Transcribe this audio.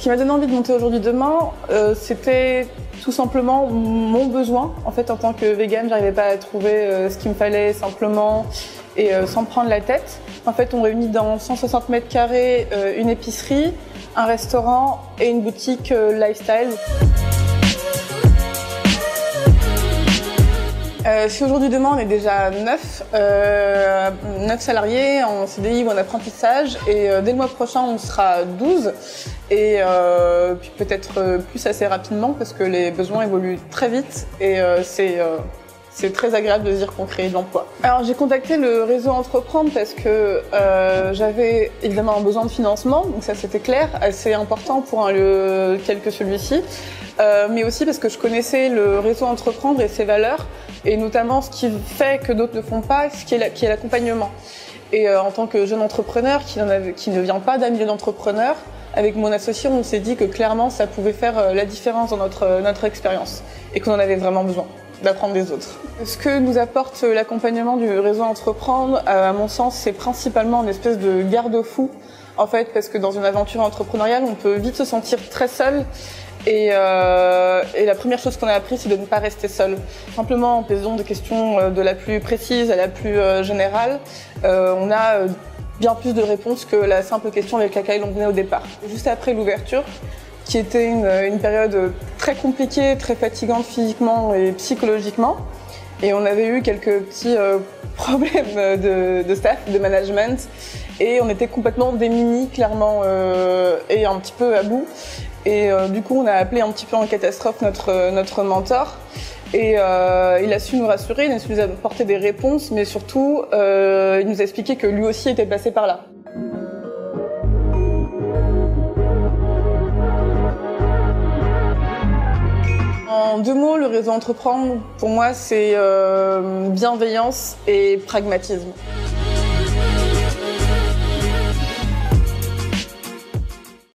qui m'a donné envie de monter Aujourd'hui Demain, c'était tout simplement mon besoin. En fait, en tant que végane, j'arrivais pas à trouver ce qu'il me fallait simplement et sans me prendre la tête. En fait, on réunit dans 160 mètres carrés une épicerie, un restaurant et une boutique lifestyle. Chez Aujourd'hui Demain, on est déjà 9 salariés en CDI ou en apprentissage et dès le mois prochain, on sera 12 et puis peut-être plus assez rapidement parce que les besoins évoluent très vite et c'est très agréable de dire qu'on crée de l'emploi. Alors j'ai contacté le réseau Entreprendre parce que j'avais évidemment un besoin de financement, donc ça c'était clair, assez important pour un lieu tel que celui-ci, mais aussi parce que je connaissais le réseau Entreprendre et ses valeurs, et notamment ce qui fait que d'autres ne font pas, qui est l'accompagnement. Et en tant que jeune entrepreneur qui ne vient pas d'un milieu d'entrepreneurs, avec mon associé, on s'est dit que clairement ça pouvait faire la différence dans notre expérience et qu'on en avait vraiment besoin d'apprendre des autres. Ce que nous apporte l'accompagnement du réseau Entreprendre, à mon sens, c'est principalement une espèce de garde-fou, en fait, parce que dans une aventure entrepreneuriale, on peut vite se sentir très seul. Et la première chose qu'on a appris, c'est de ne pas rester seul. Simplement en posant des questions de la plus précise à la plus générale, on a bien plus de réponses que la simple question avec laquelle on venait au départ. Juste après l'ouverture, qui était une période très compliquée, très fatigante physiquement et psychologiquement. Et on avait eu quelques petits problèmes de staff, de management. Et on était complètement démunis, clairement, et un petit peu à bout. Et du coup, on a appelé un petit peu en catastrophe notre mentor. Et il a su nous rassurer, il a su nous apporter des réponses, mais surtout, il nous a expliqué que lui aussi était passé par là. En 2 mots, le réseau Entreprendre, pour moi, c'est bienveillance et pragmatisme.